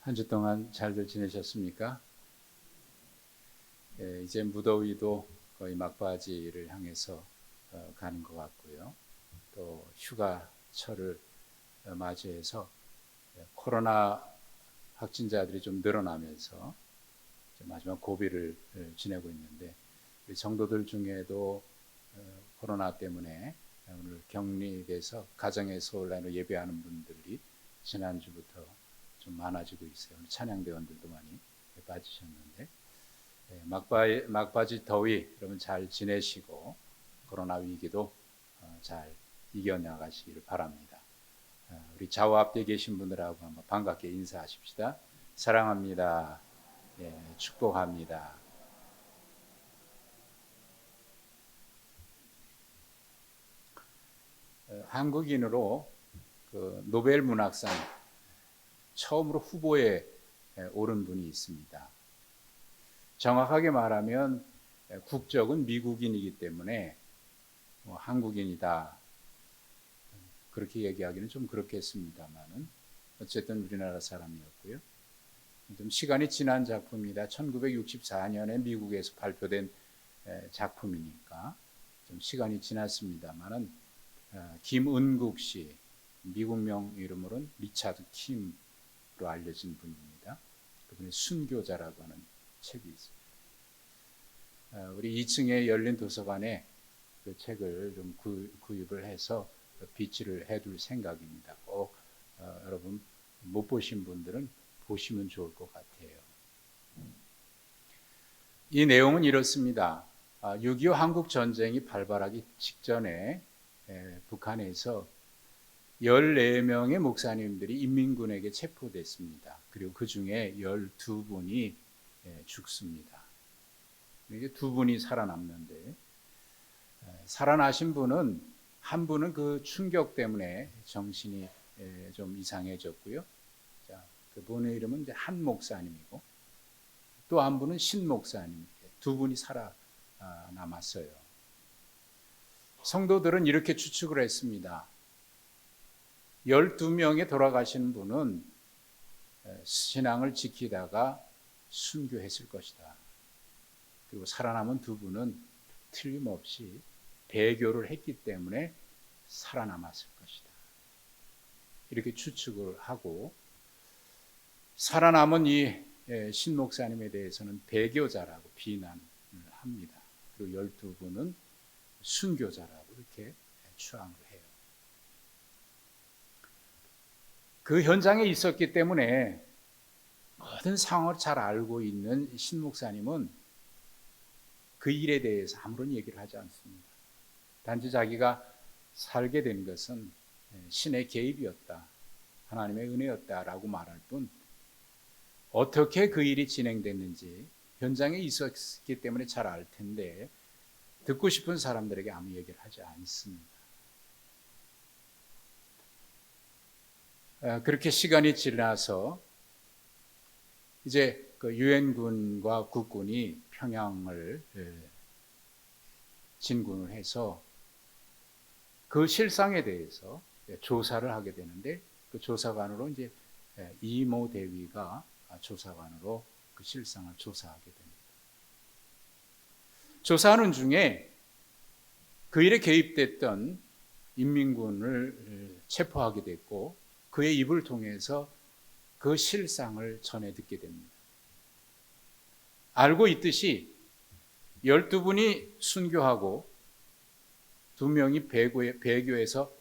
한 주 동안 잘들 지내셨습니까? 이제 무더위도 거의 막바지를 향해서 가는 것 같고요. 또 휴가철을 맞이해서 코로나 확진자들이 좀 늘어나면서 마지막 고비를 지내고 있는데, 우리 성도들 중에도 코로나 때문에 오늘 격리돼서 가정에서 온라인으로 예배하는 분들이 지난주부터 좀 많아지고 있어요. 오늘 찬양대원들도 많이 빠지셨는데, 막바지 더위 여러분 잘 지내시고 코로나 위기도 잘 이겨나가시기를 바랍니다. 우리 좌우 앞에 계신 분들하고 한번 반갑게 인사하십시다. 사랑합니다. 축복합니다. 한국인으로 그 노벨 문학상 처음으로 후보에 오른 분이 있습니다. 정확하게 말하면 국적은 미국인이기 때문에 한국인이다 그렇게 얘기하기는 좀 그렇겠습니다만은 어쨌든 우리나라 사람이었고요. 좀 시간이 지난 작품이다. 1964년에 미국에서 발표된 작품이니까 좀 시간이 지났습니다만은 김은국 씨, 미국명 이름으로는 리차드 킴으로 알려진 분입니다. 그분의 순교자라고 하는 책이 있습니다. 우리 2층에 열린 도서관에 그 책을 좀 구입을 해서 비치를 해둘 생각입니다. 꼭 여러분 못 보신 분들은 보시면 좋을 것 같아요. 이 내용은 이렇습니다. 6.25 한국 전쟁이 발발하기 직전에 북한에서 14명의 목사님들이 인민군에게 체포됐습니다. 그리고 그 중에 12분이 죽습니다. 이게 2분이 살아남는데, 살아나신 분은 한 분은 그 충격 때문에 정신이 좀 이상해졌고요. 그분의 이름은 이제 한 목사님이고, 또 한 분은 신 목사님, 2분이 살아남았어요. 성도들은 이렇게 추측을 했습니다. 12명에 돌아가신 분은 신앙을 지키다가 순교했을 것이다. 그리고 살아남은 2분은 틀림없이 배교를 했기 때문에 살아남았을 것이다. 이렇게 추측을 하고, 살아남은 이 신목사님에 대해서는 배교자라고 비난을 합니다. 그리고 12분은 순교자라고 이렇게 추앙을 해요. 그 현장에 있었기 때문에 모든 상황을 잘 알고 있는 신목사님은 그 일에 대해서 아무런 얘기를 하지 않습니다. 단지 자기가 살게 된 것은 신의 개입이었다, 하나님의 은혜였다라고 말할 뿐, 어떻게 그 일이 진행됐는지 현장에 있었기 때문에 잘 알 텐데 듣고 싶은 사람들에게 아무 얘기를 하지 않습니다. 그렇게 시간이 지나서 이제 그 유엔군과 국군이 평양을 진군을 해서 그 실상에 대해서 조사를 하게 되는데, 그 조사관으로 이제 이모 대위가 조사관으로 그 실상을 조사하게 됩니다. 조사하는 중에 그 일에 개입됐던 인민군을 체포하게 됐고, 그의 입을 통해서 그 실상을 전해 듣게 됩니다. 알고 있듯이 12분이 순교하고 2명이 배교해서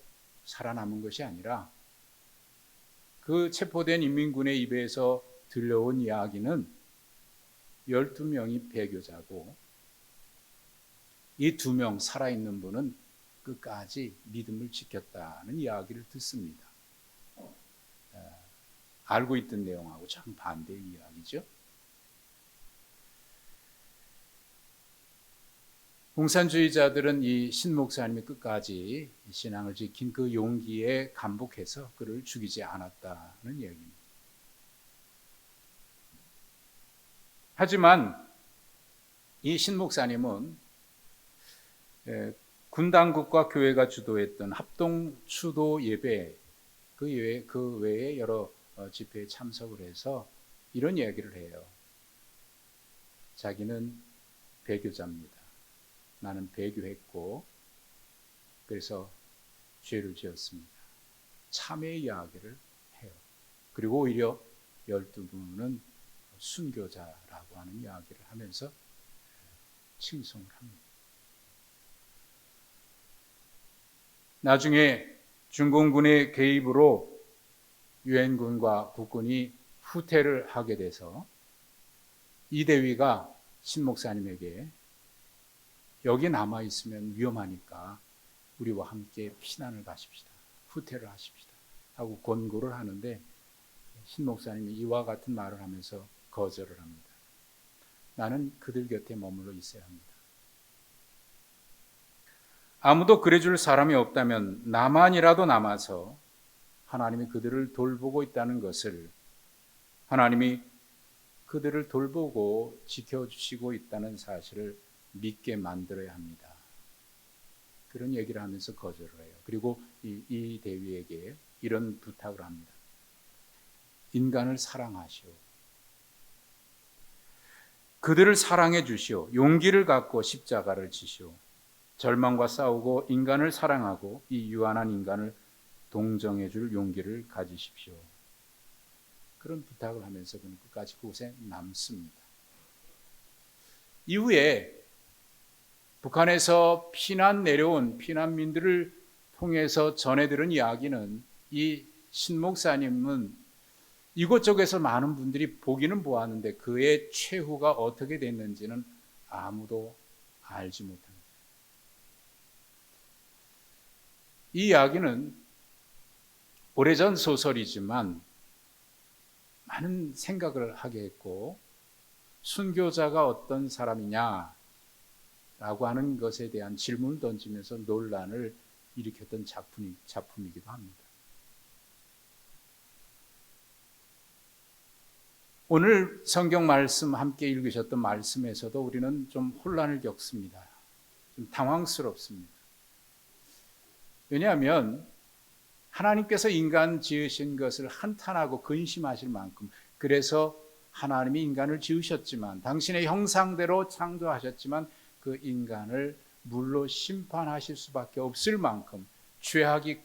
살아남은 것이 아니라, 그 체포된 인민군의 입에서 들려온 이야기는 12명이 배교자고, 이 2명 살아있는 분은 끝까지 믿음을 지켰다는 이야기를 듣습니다. 알고 있던 내용하고 정반대의 이야기죠. 공산주의자들은 이 신목사님이 끝까지 신앙을 지킨 그 용기에 감복해서 그를 죽이지 않았다는 얘기입니다. 하지만 이 신목사님은 군 당국과 교회가 주도했던 합동 추도 예배 그 외에 여러 집회에 참석을 해서 이런 이야기를 해요. 자기는 배교자입니다. 나는 배교했고 그래서 죄를 지었습니다. 참회 이야기를 해요. 그리고 오히려 12분은 순교자라고 하는 이야기를 하면서 칭송을 합니다. 나중에 중공군의 개입으로 유엔군과 국군이 후퇴를 하게 돼서 이대위가 신 목사님에게 여기 남아있으면 위험하니까 우리와 함께 피난을 가십시다. 후퇴를 하십시다. 하고 권고를 하는데 신 목사님이 이와 같은 말을 하면서 거절을 합니다. 나는 그들 곁에 머물러 있어야 합니다. 아무도 그래줄 사람이 없다면 나만이라도 남아서 하나님이 그들을 돌보고 있다는 것을, 하나님이 그들을 돌보고 지켜주시고 있다는 사실을 믿게 만들어야 합니다. 그런 얘기를 하면서 거절을 해요. 그리고 이 대위에게 이런 부탁을 합니다. 인간을 사랑하시오. 그들을 사랑해 주시오. 용기를 갖고 십자가를 지시오. 절망과 싸우고 인간을 사랑하고 이 유한한 인간을 동정해 줄 용기를 가지십시오. 그런 부탁을 하면서 그는 끝까지 그곳에 남습니다. 이후에 북한에서 피난 내려온 피난민들을 통해서 전해들은 이야기는 이 신목사님은 이곳저곳에서 많은 분들이 보기는 보았는데 그의 최후가 어떻게 됐는지는 아무도 알지 못합니다. 이 이야기는 오래전 소설이지만 많은 생각을 하게 했고, 순교자가 어떤 사람이냐 라고 하는 것에 대한 질문을 던지면서 논란을 일으켰던 작품이기도 합니다. 오늘 성경 말씀 함께 읽으셨던 말씀에서도 우리는 좀 혼란을 겪습니다. 좀 당황스럽습니다. 왜냐하면 하나님께서 인간 지으신 것을 한탄하고 근심하실 만큼, 그래서 하나님이 인간을 지으셨지만 당신의 형상대로 창조하셨지만 그 인간을 물로 심판하실 수밖에 없을 만큼 죄악이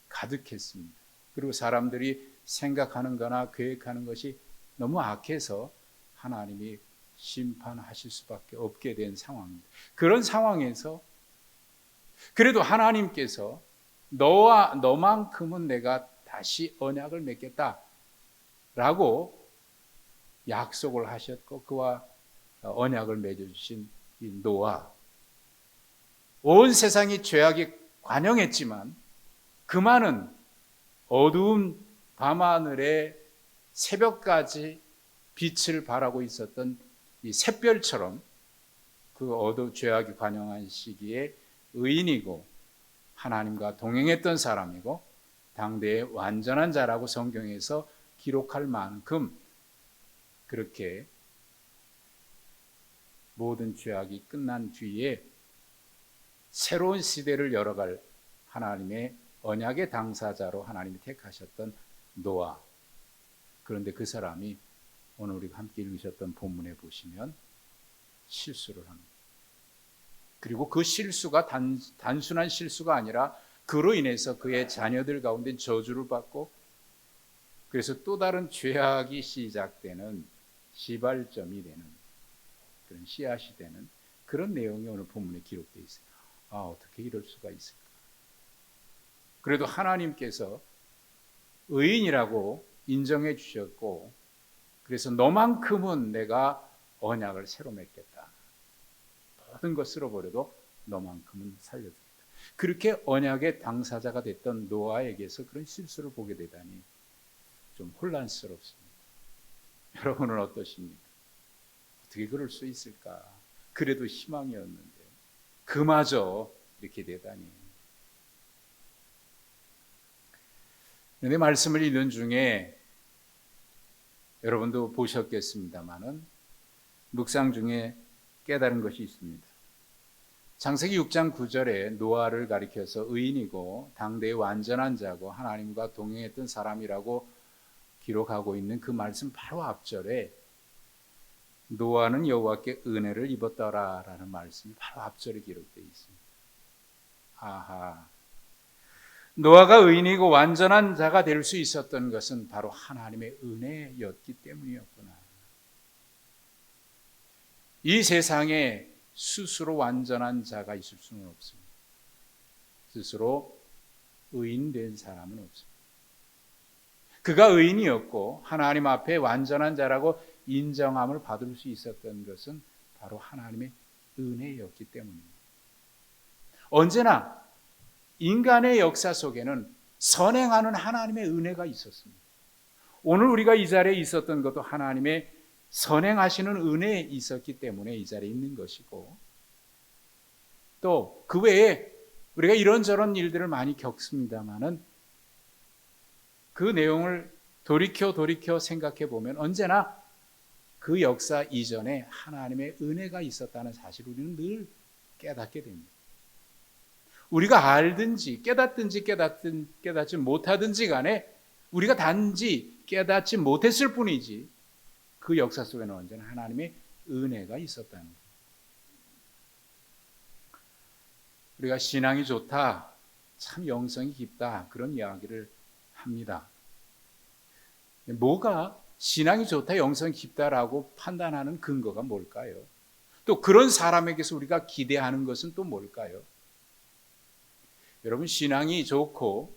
가득했습니다. 그리고 사람들이 생각하는 거나 계획하는 것이 너무 악해서 하나님이 심판하실 수밖에 없게 된 상황입니다. 그런 상황에서 그래도 하나님께서 너만큼은 내가 다시 언약을 맺겠다라고 약속을 하셨고 그와 언약을 맺어주신 이 노아, 온 세상이 죄악이 관영했지만 그만은 어두운 밤하늘에 새벽까지 빛을 발하고 있었던 이 샛별처럼 그 죄악이 관영한 시기에 의인이고 하나님과 동행했던 사람이고 당대의 완전한 자라고 성경에서 기록할 만큼 그렇게 모든 죄악이 끝난 뒤에 새로운 시대를 열어갈 하나님의 언약의 당사자로 하나님이 택하셨던 노아. 그런데 그 사람이 오늘 우리가 함께 읽으셨던 본문에 보시면 실수를 합니다. 그리고 그 실수가 단순한 실수가 아니라 그로 인해서 그의 자녀들 가운데 저주를 받고 그래서 또 다른 죄악이 시작되는 시발점이 되는 그런 씨앗이 되는 그런 내용이 오늘 본문에 기록되어 있어요. 아, 어떻게 이럴 수가 있을까? 그래도 하나님께서 의인이라고 인정해 주셨고 그래서 너만큼은 내가 언약을 새로 맺겠다. 모든 것 쓸어버려도 너만큼은 살려주겠다. 그렇게 언약의 당사자가 됐던 노아에게서 그런 실수를 보게 되다니 좀 혼란스럽습니다. 여러분은 어떠십니까? 어떻게 그럴 수 있을까? 그래도 희망이었는데 그마저 이렇게 되다니. 그런데 말씀을 읽는 중에 여러분도 보셨겠습니다마는 묵상 중에 깨달은 것이 있습니다. 창세기 6장 9절에 노아를 가리켜서 의인이고 당대의 완전한 자고 하나님과 동행했던 사람이라고 기록하고 있는 그 말씀 바로 앞절에 노아는 여호와께 은혜를 입었더라라는 말씀이 바로 앞절에 기록되어 있습니다. 아하, 노아가 의인이고 완전한 자가 될 수 있었던 것은 바로 하나님의 은혜였기 때문이었구나. 이 세상에 스스로 완전한 자가 있을 수는 없습니다. 스스로 의인된 사람은 없습니다. 그가 의인이었고 하나님 앞에 완전한 자라고 인정함을 받을 수 있었던 것은 바로 하나님의 은혜였기 때문입니다. 언제나 인간의 역사 속에는 선행하는 하나님의 은혜가 있었습니다. 오늘 우리가 이 자리에 있었던 것도 하나님의 선행하시는 은혜에 있었기 때문에 이 자리에 있는 것이고, 또 그 외에 우리가 이런저런 일들을 많이 겪습니다마는 그 내용을 돌이켜 생각해 보면 언제나 그 역사 이전에 하나님의 은혜가 있었다는 사실을 우리는 늘 깨닫게 됩니다. 우리가 알든지 깨닫든지 깨닫지 못하든지 간에 우리가 단지 깨닫지 못했을 뿐이지 그 역사 속에는 언제나 하나님의 은혜가 있었다는 거예요. 우리가 신앙이 좋다, 참 영성이 깊다, 그런 이야기를 합니다. 뭐가 신앙이 좋다, 영성이 깊다라고 판단하는 근거가 뭘까요? 또 그런 사람에게서 우리가 기대하는 것은 또 뭘까요? 여러분, 신앙이 좋고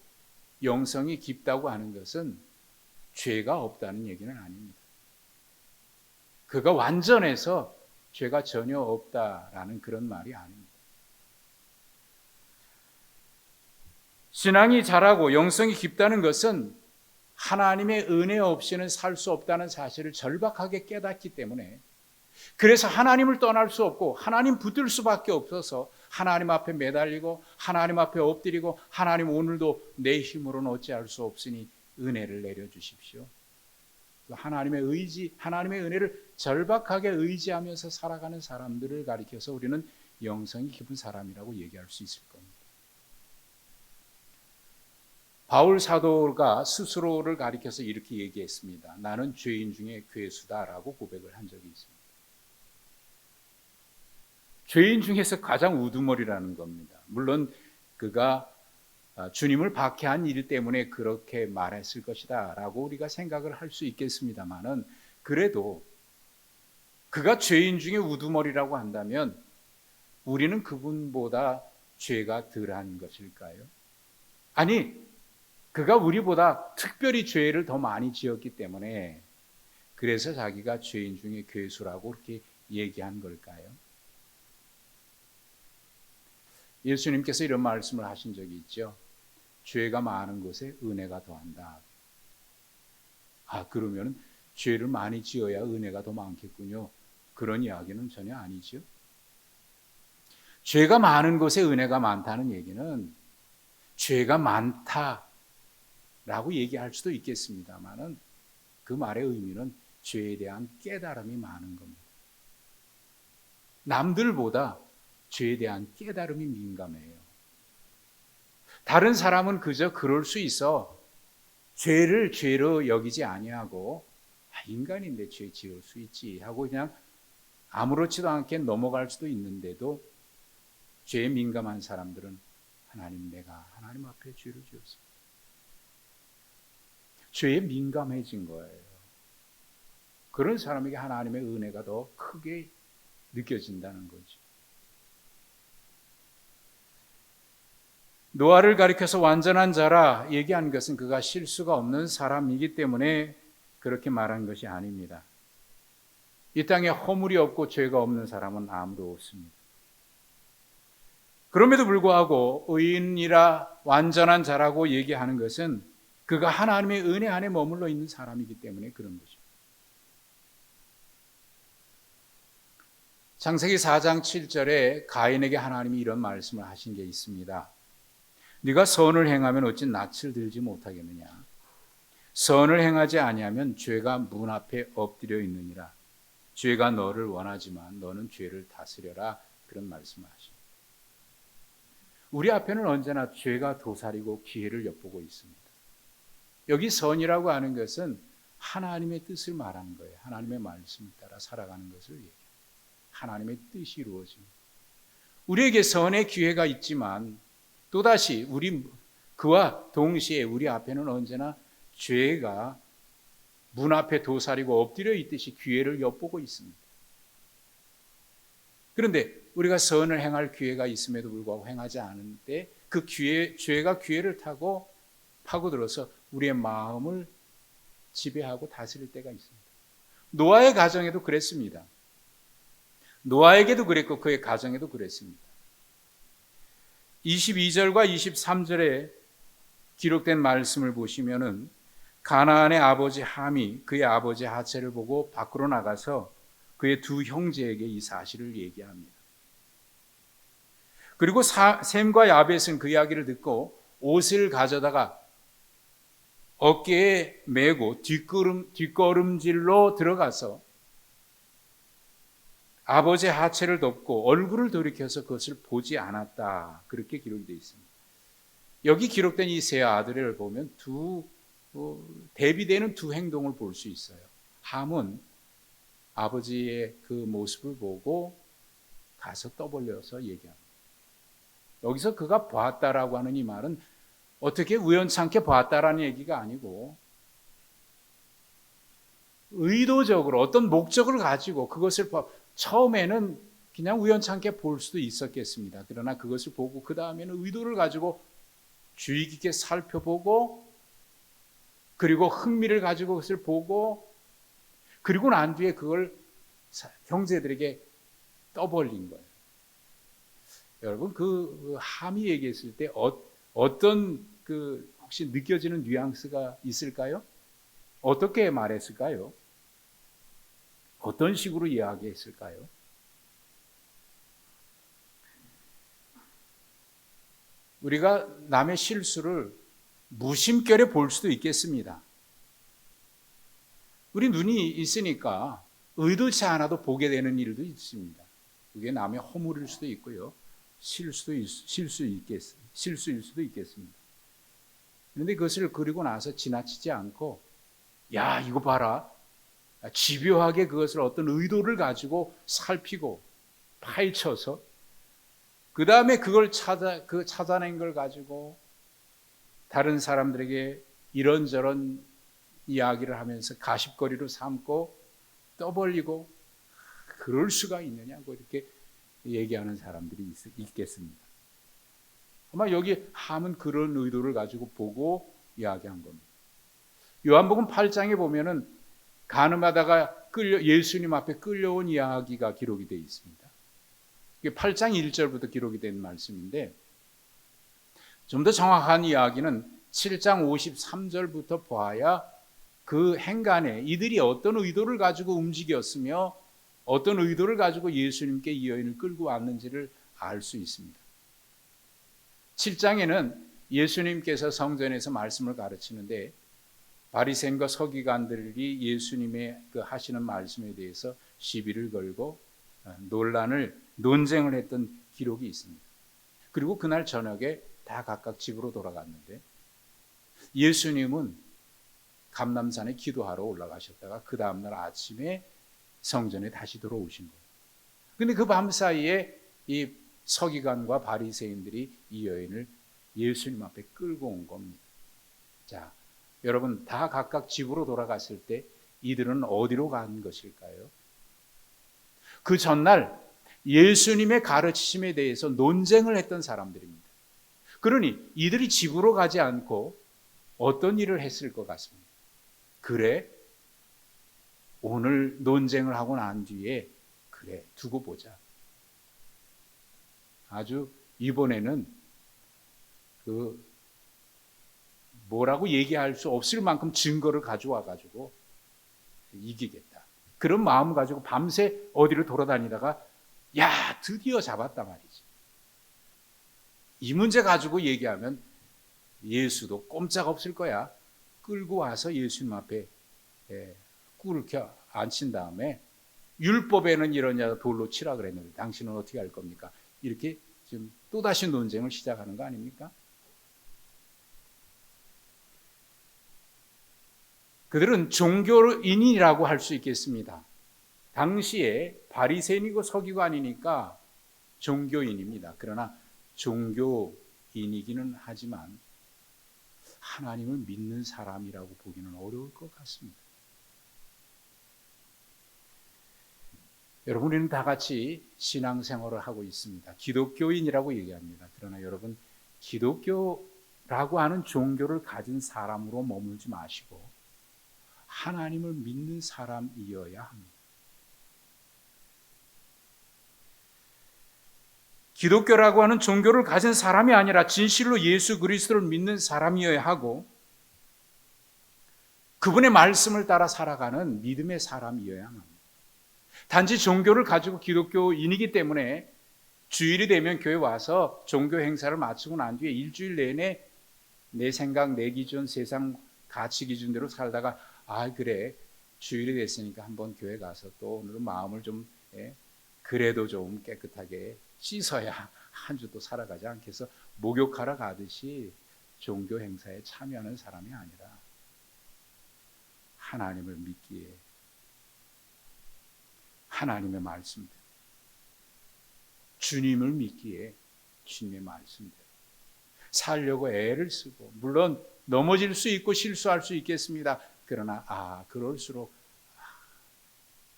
영성이 깊다고 하는 것은 죄가 없다는 얘기는 아닙니다. 그가 완전해서 죄가 전혀 없다라는 그런 말이 아닙니다. 신앙이 잘하고 영성이 깊다는 것은 하나님의 은혜 없이는 살 수 없다는 사실을 절박하게 깨닫기 때문에, 그래서 하나님을 떠날 수 없고 하나님 붙들 수밖에 없어서 하나님 앞에 매달리고 하나님 앞에 엎드리고, 하나님 오늘도 내 힘으로는 어찌할 수 없으니 은혜를 내려주십시오. 하나님의 의지, 하나님의 은혜를 절박하게 의지하면서 살아가는 사람들을 가리켜서 우리는 영성이 깊은 사람이라고 얘기할 수 있을 겁니다. 바울 사도가 스스로를 가리켜서 이렇게 얘기했습니다. 나는 죄인 중에 괴수다라고 고백을 한 적이 있습니다. 죄인 중에서 가장 우두머리라는 겁니다. 물론 그가 주님을 박해한 일 때문에 그렇게 말했을 것이다 라고 우리가 생각을 할 수 있겠습니다만은, 그래도 그가 죄인 중에 우두머리라고 한다면 우리는 그분보다 죄가 덜한 것일까요? 아니, 그가 우리보다 특별히 죄를 더 많이 지었기 때문에 그래서 자기가 죄인 중에 괴수라고 그렇게 얘기한 걸까요? 예수님께서 이런 말씀을 하신 적이 있죠. 죄가 많은 곳에 은혜가 더한다. 그러면 죄를 많이 지어야 은혜가 더 많겠군요. 그런 이야기는 전혀 아니죠. 죄가 많은 곳에 은혜가 많다는 얘기는 죄가 많다라고 얘기할 수도 있겠습니다만은 그 말의 의미는 죄에 대한 깨달음이 많은 겁니다. 남들보다 죄에 대한 깨달음이 민감해요. 다른 사람은 그저 그럴 수 있어 죄를 죄로 여기지 아니하고 인간인데 죄 지을 수 있지 하고 그냥 아무렇지도 않게 넘어갈 수도 있는데도, 죄에 민감한 사람들은 내가 하나님 앞에 죄를 지었습니다. 죄에 민감해진 거예요. 그런 사람에게 하나님의 은혜가 더 크게 느껴진다는 거죠. 노아를 가리켜서 완전한 자라 얘기한 것은 그가 실수가 없는 사람이기 때문에 그렇게 말한 것이 아닙니다. 이 땅에 허물이 없고 죄가 없는 사람은 아무도 없습니다. 그럼에도 불구하고 의인이라 완전한 자라고 얘기하는 것은 그가 하나님의 은혜 안에 머물러 있는 사람이기 때문에 그런 것입니다. 창세기 4장 7절에 가인에게 하나님이 이런 말씀을 하신 게 있습니다. 네가 선을 행하면 어찌 낯을 들지 못하겠느냐. 선을 행하지 아니하면 죄가 문 앞에 엎드려 있느니라. 죄가 너를 원하지만 너는 죄를 다스려라. 그런 말씀을 하십니다. 우리 앞에는 언제나 죄가 도사리고 기회를 엿보고 있습니다. 여기 선이라고 하는 것은 하나님의 뜻을 말하는 거예요. 하나님의 말씀을 따라 살아가는 것을 얘기해요. 하나님의 뜻이 이루어집니다. 우리에게 선의 기회가 있지만 또다시 그와 동시에 우리 앞에는 언제나 죄가 문 앞에 도사리고 엎드려 있듯이 기회를 엿보고 있습니다. 그런데 우리가 선을 행할 기회가 있음에도 불구하고 행하지 않은데 그 죄가 기회를 타고 파고들어서 우리의 마음을 지배하고 다스릴 때가 있습니다. 노아의 가정에도 그랬습니다. 노아에게도 그랬고 그의 가정에도 그랬습니다. 22절과 23절에 기록된 말씀을 보시면은 가나안의 아버지 함이 그의 아버지 하체를 보고 밖으로 나가서 그의 두 형제에게 이 사실을 얘기합니다. 그리고 셈과 야벳은 그 이야기를 듣고 옷을 가져다가 어깨에 메고 뒷걸음질로 들어가서 아버지의 하체를 덮고 얼굴을 돌이켜서 그것을 보지 않았다. 그렇게 기록이 되어 있습니다. 여기 기록된 이 세 아들을 보면 대비되는 두 행동을 볼 수 있어요. 함은 아버지의 그 모습을 보고 가서 떠벌려서 얘기합니다. 여기서 그가 보았다라고 하는 이 말은 어떻게 우연찮게 보았다라는 얘기가 아니고 의도적으로 어떤 목적을 가지고 그것을 처음에는 그냥 우연찮게 볼 수도 있었겠습니다. 그러나 그것을 보고 그 다음에는 의도를 가지고 주의 깊게 살펴보고 그리고 흥미를 가지고 그것을 보고 그리고 난 뒤에 그걸 형제들에게 떠벌린 거예요. 여러분 그 함이 얘기했을 때 어떤 혹시 느껴지는 뉘앙스가 있을까요? 어떻게 말했을까요? 어떤 식으로 이야기했을까요? 우리가 남의 실수를 무심결에 볼 수도 있겠습니다. 우리 눈이 있으니까 의도치 않아도 보게 되는 일도 있습니다. 그게 남의 허물일 수도 있고요. 실수일 수도 있겠습니다. 그런데 그것을 그리고 나서 지나치지 않고 야 이거 봐라 집요하게 그것을 어떤 의도를 가지고 살피고 파헤쳐서 그 다음에 그걸 찾아낸 걸 가지고 다른 사람들에게 이런저런 이야기를 하면서 가십거리로 삼고 떠벌리고 그럴 수가 있느냐고 이렇게 얘기하는 사람들이 있겠습니다. 아마 여기 함은 그런 의도를 가지고 보고 이야기한 겁니다. 요한복음 8장에 보면은 간음하다가 예수님 앞에 끌려온 이야기가 기록이 되어 있습니다. 이게 8장 1절부터 기록이 된 말씀인데 좀 더 정확한 이야기는 7장 53절부터 보아야 그 행간에 이들이 어떤 의도를 가지고 움직였으며 어떤 의도를 가지고 예수님께 이 여인을 끌고 왔는지를 알 수 있습니다. 7장에는 예수님께서 성전에서 말씀을 가르치는데 바리새인과 서기관들이 예수님의 그 하시는 말씀에 대해서 시비를 걸고 논쟁을 했던 기록이 있습니다. 그리고 그날 저녁에 다 각각 집으로 돌아갔는데 예수님은 감람산에 기도하러 올라가셨다가 그 다음날 아침에 성전에 다시 들어오신 거예요. 그런데 그 밤 사이에 이 서기관과 바리새인들이 이 여인을 예수님 앞에 끌고 온 겁니다. 자, 여러분 다 각각 집으로 돌아갔을 때 이들은 어디로 간 것일까요? 그 전날 예수님의 가르치심에 대해서 논쟁을 했던 사람들입니다. 그러니 이들이 집으로 가지 않고 어떤 일을 했을 것 같습니다. 그래, 오늘 논쟁을 하고 난 뒤에 그래, 두고 보자. 아주 이번에는 뭐라고 얘기할 수 없을 만큼 증거를 가져와 가지고 이기겠다. 그런 마음 가지고 밤새 어디를 돌아다니다가 야, 드디어 잡았단 말이지. 이 문제 가지고 얘기하면 예수도 꼼짝 없을 거야. 끌고 와서 예수님 앞에 꿀을 앉힌 다음에 율법에는 이러냐 돌로 치라 그랬는데 당신은 어떻게 할 겁니까? 이렇게 지금 또다시 논쟁을 시작하는 거 아닙니까? 그들은 종교인이라고 할 수 있겠습니다. 당시에 바리새인이고 서기관이니까 종교인입니다. 그러나 종교인이기는 하지만 하나님을 믿는 사람이라고 보기는 어려울 것 같습니다. 여러분, 우리는 다 같이 신앙생활을 하고 있습니다. 기독교인이라고 얘기합니다. 그러나 여러분, 기독교라고 하는 종교를 가진 사람으로 머물지 마시고 하나님을 믿는 사람이어야 합니다. 기독교라고 하는 종교를 가진 사람이 아니라 진실로 예수 그리스도를 믿는 사람이어야 하고 그분의 말씀을 따라 살아가는 믿음의 사람이어야 합니다. 단지 종교를 가지고 기독교인이기 때문에 주일이 되면 교회 와서 종교 행사를 마치고 난 뒤에 일주일 내내 내 생각, 내 기준, 세상 가치 기준대로 살다가 그래 주일이 됐으니까 한번 교회 가서 또 오늘은 마음을 좀 그래도 좀 깨끗하게 씻어야 한 주 또 살아가지 않겠어? 목욕하러 가듯이 종교 행사에 참여하는 사람이 아니라 하나님을 믿기에 하나님의 말씀대로 주님을 믿기에 주님의 말씀대로 살려고 애를 쓰고 물론 넘어질 수 있고 실수할 수 있겠습니다. 그러나 그럴수록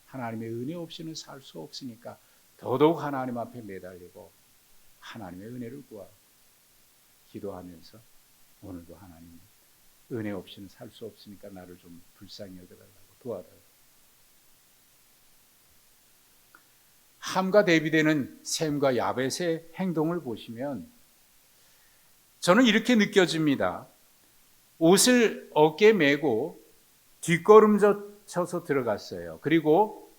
하나님의 은혜 없이는 살 수 없으니까 더더욱 하나님 앞에 매달리고 하나님의 은혜를 구하고 기도하면서 오늘도 하나님 은혜 없이는 살 수 없으니까 나를 좀 불쌍히 여겨달라고 도와달라고. 함과 대비되는 셈과 야벳의 행동을 보시면 저는 이렇게 느껴집니다. 옷을 어깨에 메고 뒷걸음져서 들어갔어요. 그리고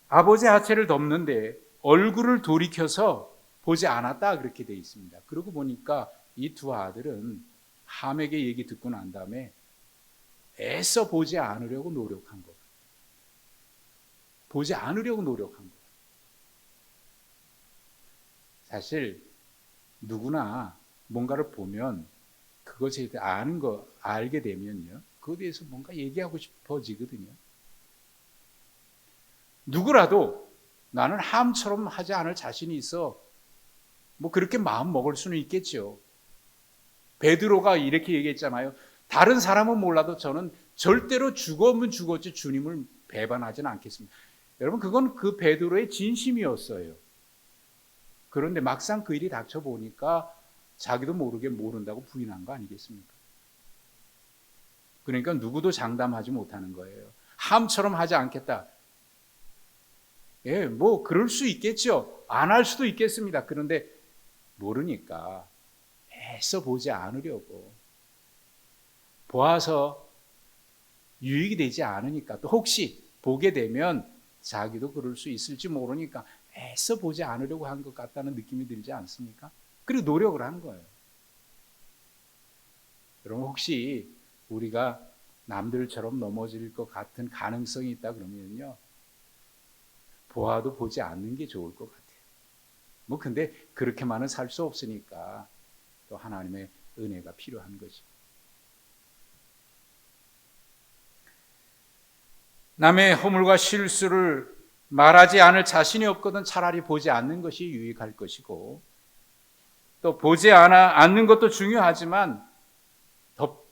아버지 하체를 덮는데 얼굴을 돌이켜서 보지 않았다 그렇게 돼 있습니다. 그러고 보니까 이 두 아들은 함에게 얘기 듣고 난 다음에 애써 보지 않으려고 노력한 것. 보지 않으려고 노력한 것. 사실 누구나 뭔가를 보면 그것에 대해 알게 되면요, 그거에 대해서 뭔가 얘기하고 싶어지거든요. 누구라도 나는 함처럼 하지 않을 자신이 있어 뭐 그렇게 마음 먹을 수는 있겠죠. 베드로가 이렇게 얘기했잖아요. 다른 사람은 몰라도 저는 절대로 죽으면 죽었지 주님을 배반하지는 않겠습니다. 여러분, 그건 그 베드로의 진심이었어요. 그런데 막상 그 일이 닥쳐보니까 자기도 모르게 모른다고 부인한 거 아니겠습니까? 그러니까 누구도 장담하지 못하는 거예요. 함처럼 하지 않겠다. 뭐 그럴 수 있겠죠. 안 할 수도 있겠습니다. 그런데 모르니까 애써 보지 않으려고, 보아서 유익이 되지 않으니까, 또 혹시 보게 되면 자기도 그럴 수 있을지 모르니까 애써 보지 않으려고 한 것 같다는 느낌이 들지 않습니까? 그리고 노력을 한 거예요. 여러분, 혹시 우리가 남들처럼 넘어질 것 같은 가능성이 있다 그러면요, 보아도 보지 않는 게 좋을 것 같아요. 뭐 근데 그렇게만은 살 수 없으니까 또 하나님의 은혜가 필요한 거죠. 남의 허물과 실수를 말하지 않을 자신이 없거든 차라리 보지 않는 것이 유익할 것이고, 또 보지 않는 것도 중요하지만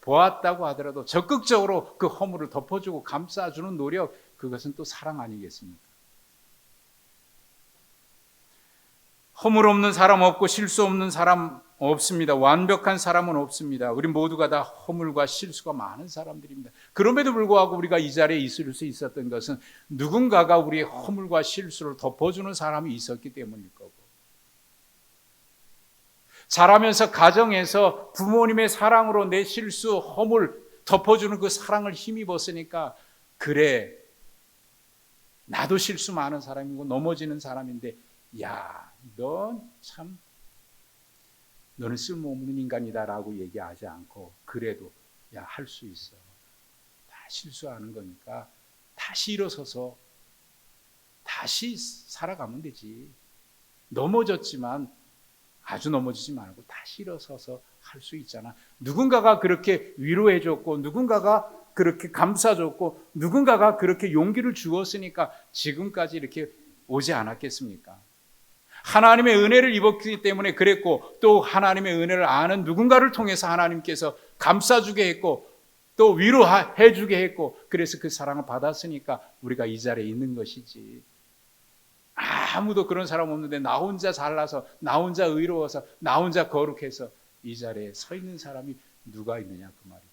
보았다고 하더라도 적극적으로 그 허물을 덮어주고 감싸주는 노력, 그것은 또 사랑 아니겠습니까? 허물 없는 사람 없고 실수 없는 사람 없습니다. 완벽한 사람은 없습니다. 우리 모두가 다 허물과 실수가 많은 사람들입니다. 그럼에도 불구하고 우리가 이 자리에 있을 수 있었던 것은 누군가가 우리의 허물과 실수를 덮어주는 사람이 있었기 때문일 거고, 자라면서 가정에서 부모님의 사랑으로 내 실수, 허물 덮어주는 그 사랑을 힘입었으니까, 그래 나도 실수 많은 사람이고 넘어지는 사람인데, 야, 너는 쓸모없는 인간이다라고 얘기하지 않고, 그래도 야, 할 수 있어, 다 실수하는 거니까 다시 일어서서 다시 살아가면 되지. 넘어졌지만 아주 넘어지지 말고 다시 일어서서 할 수 있잖아. 누군가가 그렇게 위로해 줬고, 누군가가 그렇게 감싸줬고 누군가가 그렇게 용기를 주었으니까 지금까지 이렇게 오지 않았겠습니까? 하나님의 은혜를 입었기 때문에 그랬고, 또 하나님의 은혜를 아는 누군가를 통해서 하나님께서 감싸주게 했고 또 위로해 주게 했고, 그래서 그 사랑을 받았으니까 우리가 이 자리에 있는 것이지, 아무도 그런 사람 없는데 나 혼자 잘나서, 나 혼자 의로워서, 나 혼자 거룩해서 이 자리에 서 있는 사람이 누가 있느냐 그 말이죠.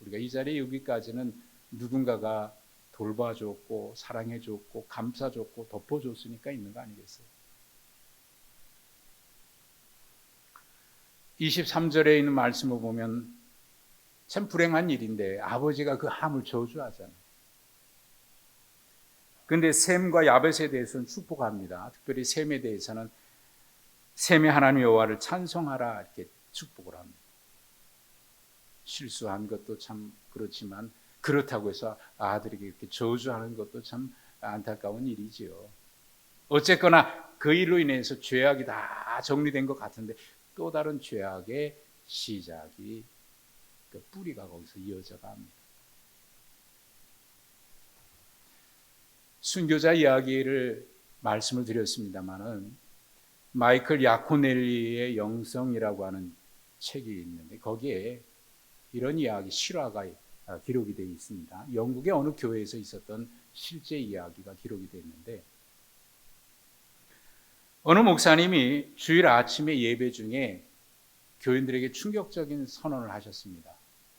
우리가 이 자리에 여기까지는 누군가가 돌봐줬고 사랑해줬고 감싸줬고 덮어줬으니까 있는 거 아니겠어요? 23절에 있는 말씀을 보면 참 불행한 일인데 아버지가 그 함을 저주하잖아요. 그런데 셈과 야벳에 대해서는 축복합니다. 특별히 셈에 대해서는 셈의 하나님 여호와를 찬송하라 이렇게 축복을 합니다. 실수한 것도 참 그렇지만 그렇다고 해서 아들에게 이렇게 저주하는 것도 참 안타까운 일이지요. 어쨌거나 그 일로 인해서 죄악이 다 정리된 것 같은데 또 다른 죄악의 시작이, 그 뿌리가 거기서 이어져가 합니다. 순교자 이야기를 말씀을 드렸습니다마는 마이클 야코넬리의 영성이라고 하는 책이 있는데 거기에 이런 이야기 실화가 기록이 되어 있습니다. 영국의 어느 교회에서 있었던 실제 이야기가 기록이 되어 있는데, 어느 목사님이 주일 아침에 예배 중에 교인들에게 충격적인 선언을 하셨습니다.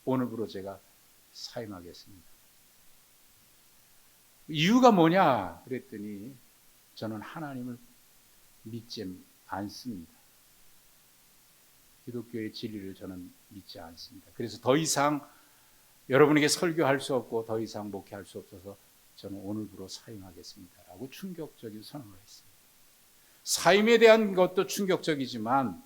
오늘부로 제가 사임하겠습니다. 이유가 뭐냐 그랬더니 저는 하나님을 믿지 않습니다. 기독교의 진리를 저는 믿지 않습니다. 그래서 더 이상 여러분에게 설교할 수 없고 더 이상 목회할 수 없어서 저는 오늘부로 사임하겠습니다 라고 충격적인 선언을 했습니다. 사임에 대한 것도 충격적이지만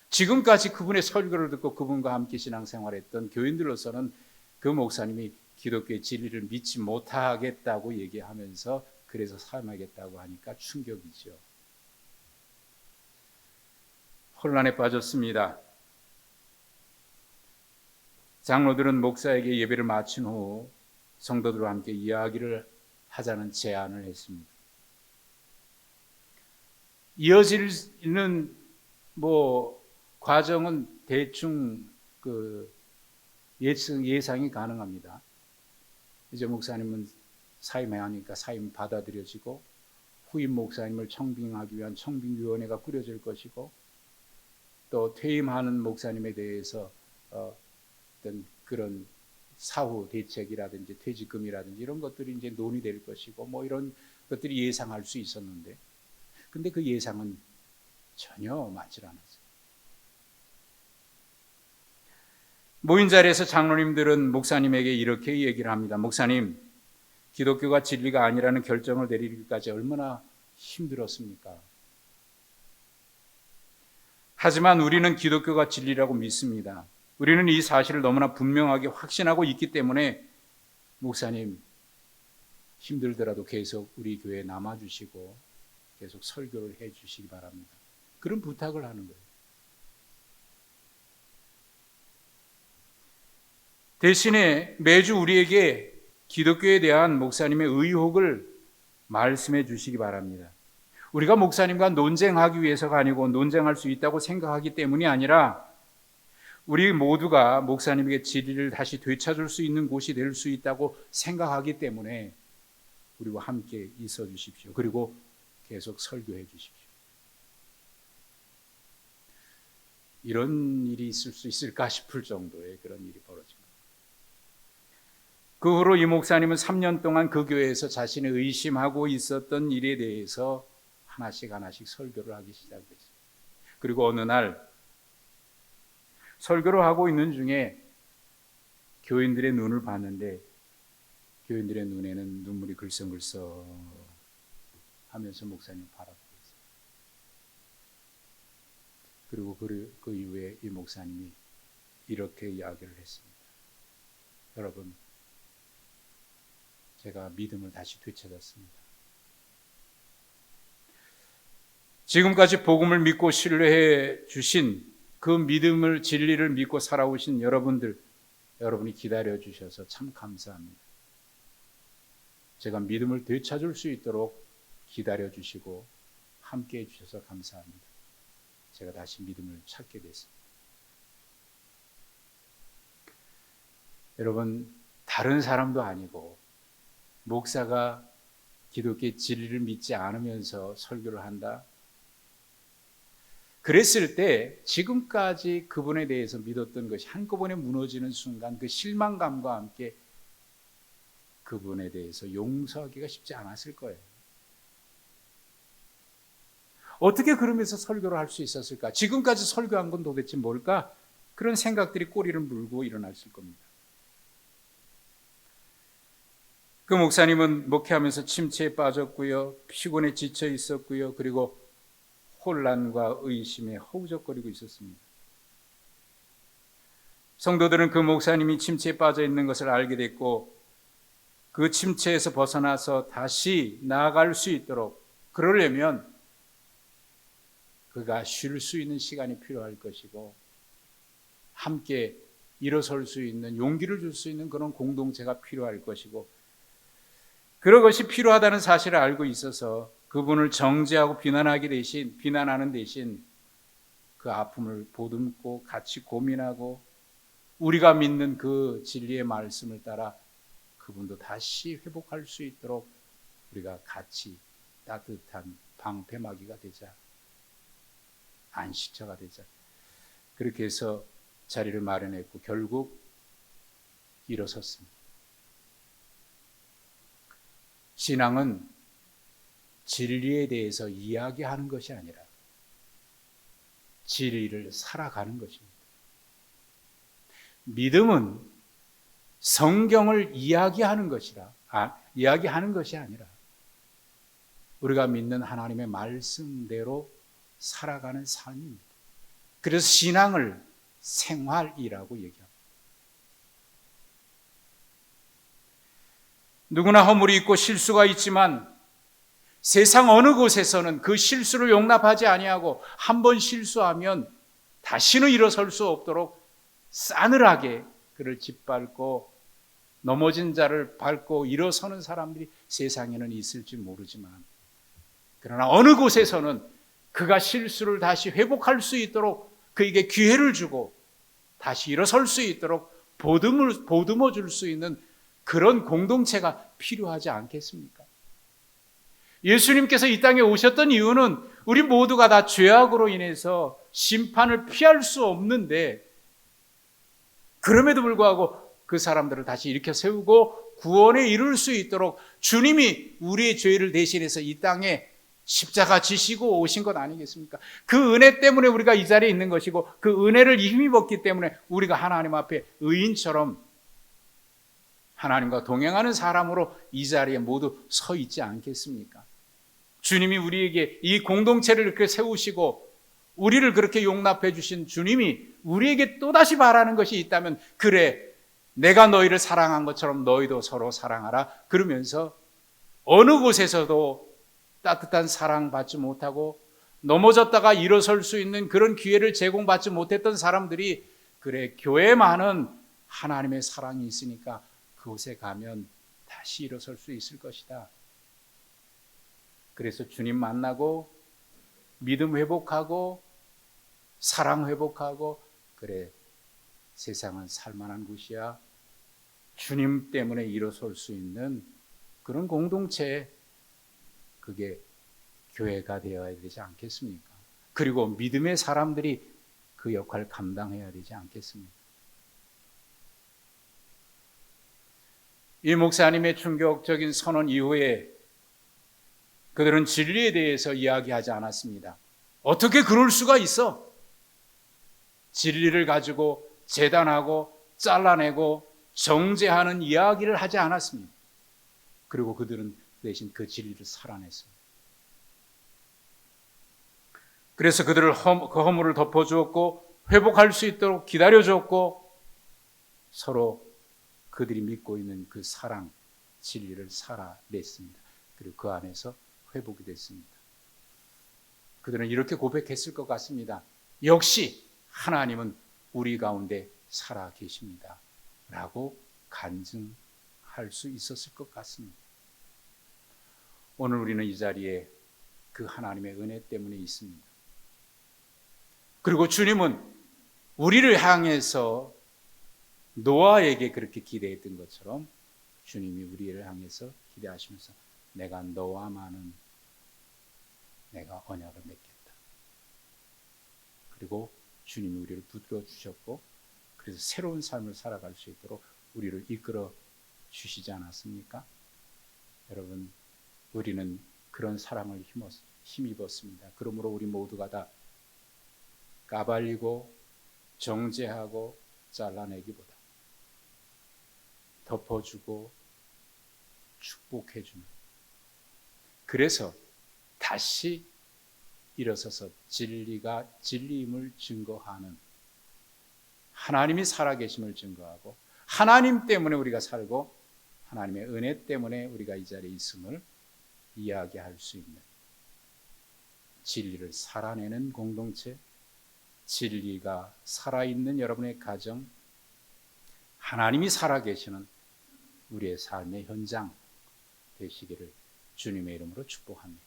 지금까지 그분의 설교를 듣고 그분과 함께 신앙생활했던 교인들로서는 그 목사님이 기독교의 진리를 믿지 못하겠다고 얘기하면서 그래서 사임하겠다고 하니까 충격이죠. 혼란에 빠졌습니다. 장로들은 목사에게 예배를 마친 후 성도들과 함께 이야기를 하자는 제안을 했습니다. 이어지는 과정은 대충 예상이 가능합니다. 이제 목사님은 사임해야 하니까 사임 받아들여지고 후임 목사님을 청빙하기 위한 청빙위원회가 꾸려질 것이고, 또 퇴임하는 목사님에 대해서 어떤 그런 사후 대책이라든지 퇴직금이라든지 이런 것들이 이제 논의될 것이고 이런 것들이 예상할 수 있었는데, 근데 그 예상은 전혀 맞질 않았어요. 모인 자리에서 장로님들은 목사님에게 이렇게 얘기를 합니다. 목사님, 기독교가 진리가 아니라는 결정을 내리기까지 얼마나 힘들었습니까? 하지만 우리는 기독교가 진리라고 믿습니다. 우리는 이 사실을 너무나 분명하게 확신하고 있기 때문에 목사님, 힘들더라도 계속 우리 교회에 남아주시고 계속 설교를 해주시기 바랍니다. 그런 부탁을 하는 거예요. 대신에 매주 우리에게 기독교에 대한 목사님의 의혹을 말씀해 주시기 바랍니다. 우리가 목사님과 논쟁하기 위해서가 아니고 논쟁할 수 있다고 생각하기 때문이 아니라 우리 모두가 목사님에게 진리를 다시 되찾을 수 있는 곳이 될 수 있다고 생각하기 때문에 우리와 함께 있어 주십시오. 그리고 계속 설교해 주십시오. 이런 일이 있을 수 있을까 싶을 정도의 그런 일이 벌어집니다. 그 후로 이 목사님은 3년 동안 그 교회에서 자신이 의심하고 있었던 일에 대해서 하나씩 설교를 하기 시작했습니다. 그리고 어느 날 설교를 하고 있는 중에 교인들의 눈을 봤는데 교인들의 눈에는 눈물이 글썽글썽 하면서 목사님을 바라보고 있어요. 그리고 그 이후에 이 목사님이 이렇게 이야기를 했습니다. 여러분, 제가 믿음을 다시 되찾았습니다. 지금까지 복음을 믿고 신뢰해 주신 그 믿음을, 진리를 믿고 살아오신 여러분들, 여러분이 기다려 주셔서 참 감사합니다. 제가 믿음을 되찾을 수 있도록 기다려 주시고 함께 해 주셔서 감사합니다. 제가 다시 믿음을 찾게 됐습니다. 여러분, 다른 사람도 아니고 목사가 기독교의 진리를 믿지 않으면서 설교를 한다? 그랬을 때 지금까지 그분에 대해서 믿었던 것이 한꺼번에 무너지는 순간 그 실망감과 함께 그분에 대해서 용서하기가 쉽지 않았을 거예요. 어떻게 그러면서 설교를 할 수 있었을까? 지금까지 설교한 건 도대체 뭘까? 그런 생각들이 꼬리를 물고 일어났을 겁니다. 그 목사님은 목회하면서 침체에 빠졌고요, 피곤에 지쳐 있었고요, 그리고 혼란과 의심에 허우적거리고 있었습니다. 성도들은 그 목사님이 침체에 빠져 있는 것을 알게 됐고 그 침체에서 벗어나서 다시 나아갈 수 있도록 그러려면 그가 쉴 수 있는 시간이 필요할 것이고 함께 일어설 수 있는 용기를 줄 수 있는 그런 공동체가 필요할 것이고 그런 것이 필요하다는 사실을 알고 있어서 그분을 정죄하고 비난하는 대신 그 아픔을 보듬고 같이 고민하고 우리가 믿는 그 진리의 말씀을 따라 그분도 다시 회복할 수 있도록 우리가 같이 따뜻한 방패막이가 되자, 안식처가 되자. 그렇게 해서 자리를 마련했고 결국 일어섰습니다. 신앙은 진리에 대해서 이야기하는 것이 아니라 진리를 살아가는 것입니다. 믿음은 성경을 이야기하는 것이 아니라 우리가 믿는 하나님의 말씀대로 살아가는 삶입니다. 그래서 신앙을 생활이라고 얘기합니다. 누구나 허물이 있고 실수가 있지만 세상 어느 곳에서는 그 실수를 용납하지 아니하고 한 번 실수하면 다시는 일어설 수 없도록 싸늘하게 그를 짓밟고 넘어진 자를 밟고 일어서는 사람들이 세상에는 있을지 모르지만 그러나 어느 곳에서는 그가 실수를 다시 회복할 수 있도록 그에게 기회를 주고 다시 일어설 수 있도록 보듬어 줄 수 있는 그런 공동체가 필요하지 않겠습니까? 예수님께서 이 땅에 오셨던 이유는 우리 모두가 다 죄악으로 인해서 심판을 피할 수 없는데 그럼에도 불구하고 그 사람들을 다시 일으켜 세우고 구원에 이룰 수 있도록 주님이 우리의 죄를 대신해서 이 땅에 십자가 지시고 오신 것 아니겠습니까? 그 은혜 때문에 우리가 이 자리에 있는 것이고 그 은혜를 힘입었기 때문에 우리가 하나님 앞에 의인처럼 하나님과 동행하는 사람으로 이 자리에 모두 서 있지 않겠습니까? 주님이 우리에게 이 공동체를 이렇게 세우시고 우리를 그렇게 용납해 주신 주님이 우리에게 또다시 바라는 것이 있다면 그래, 내가 너희를 사랑한 것처럼 너희도 서로 사랑하라. 그러면서 어느 곳에서도 따뜻한 사랑 받지 못하고 넘어졌다가 일어설 수 있는 그런 기회를 제공받지 못했던 사람들이 그래, 교회만은 하나님의 사랑이 있으니까 그곳에 가면 다시 일어설 수 있을 것이다. 그래서 주님 만나고 믿음 회복하고 사랑 회복하고 그래, 세상은 살만한 곳이야. 주님 때문에 일어설 수 있는 그런 공동체, 그게 교회가 되어야 되지 않겠습니까? 그리고 믿음의 사람들이 그 역할을 감당해야 되지 않겠습니까? 이 목사님의 충격적인 선언 이후에 그들은 진리에 대해서 이야기하지 않았습니다. 어떻게 그럴 수가 있어? 진리를 가지고 재단하고 잘라내고 정죄하는 이야기를 하지 않았습니다. 그리고 그들은 대신 그 진리를 살아냈습니다. 그래서 그들을 그 허물을 덮어주었고 회복할 수 있도록 기다려줬고 서로 그들이 믿고 있는 그 사랑, 진리를 살아냈습니다. 그리고 그 안에서 회복이 됐습니다. 그들은 이렇게 고백했을 것 같습니다. 역시 하나님은 우리 가운데 살아 계십니다. 라고 간증할 수 있었을 것 같습니다. 오늘 우리는 이 자리에 그 하나님의 은혜 때문에 있습니다. 그리고 주님은 우리를 향해서 노아에게 그렇게 기대했던 것처럼 주님이 우리를 향해서 기대하시면서 내가 너와만은 내가 언약을 맺겠다. 그리고 주님이 우리를 붙들어 주셨고 그래서 새로운 삶을 살아갈 수 있도록 우리를 이끌어 주시지 않았습니까? 여러분, 우리는 그런 사랑을 힘입었습니다. 그러므로 우리 모두가 다 까발리고 정죄하고 잘라내기보다 덮어주고 축복해주는, 그래서 다시 일어서서 진리가 진리임을 증거하는, 하나님이 살아계심을 증거하고 하나님 때문에 우리가 살고 하나님의 은혜 때문에 우리가 이 자리에 있음을 이야기할 수 있는, 진리를 살아내는 공동체, 진리가 살아있는 여러분의 가정, 하나님이 살아계시는 우리의 삶의 현장 되시기를 주님의 이름으로 축복합니다.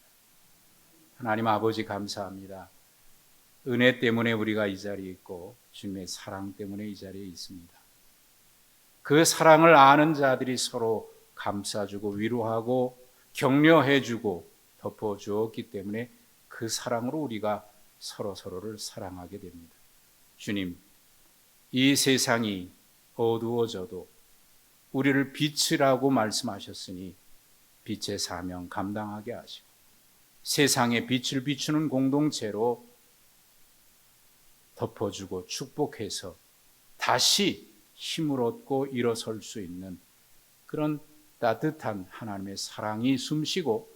하나님 아버지 감사합니다. 은혜 때문에 우리가 이 자리에 있고 주님의 사랑 때문에 이 자리에 있습니다. 그 사랑을 아는 자들이 서로 감싸주고 위로하고 격려해주고 덮어주었기 때문에 그 사랑으로 우리가 서로를 사랑하게 됩니다. 주님, 이 세상이 어두워져도 우리를 빛이라고 말씀하셨으니 빛의 사명 감당하게 하시고 세상에 빛을 비추는 공동체로 덮어주고 축복해서 다시 힘을 얻고 일어설 수 있는 그런 따뜻한 하나님의 사랑이 숨쉬고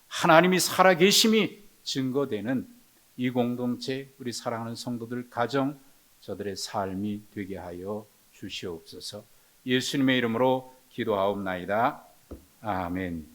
하나님이 살아계심이 증거되는 이 공동체, 우리 사랑하는 성도들 가정, 저들의 삶이 되게 하여 주시옵소서. 예수님의 이름으로 기도하옵나이다. 아멘.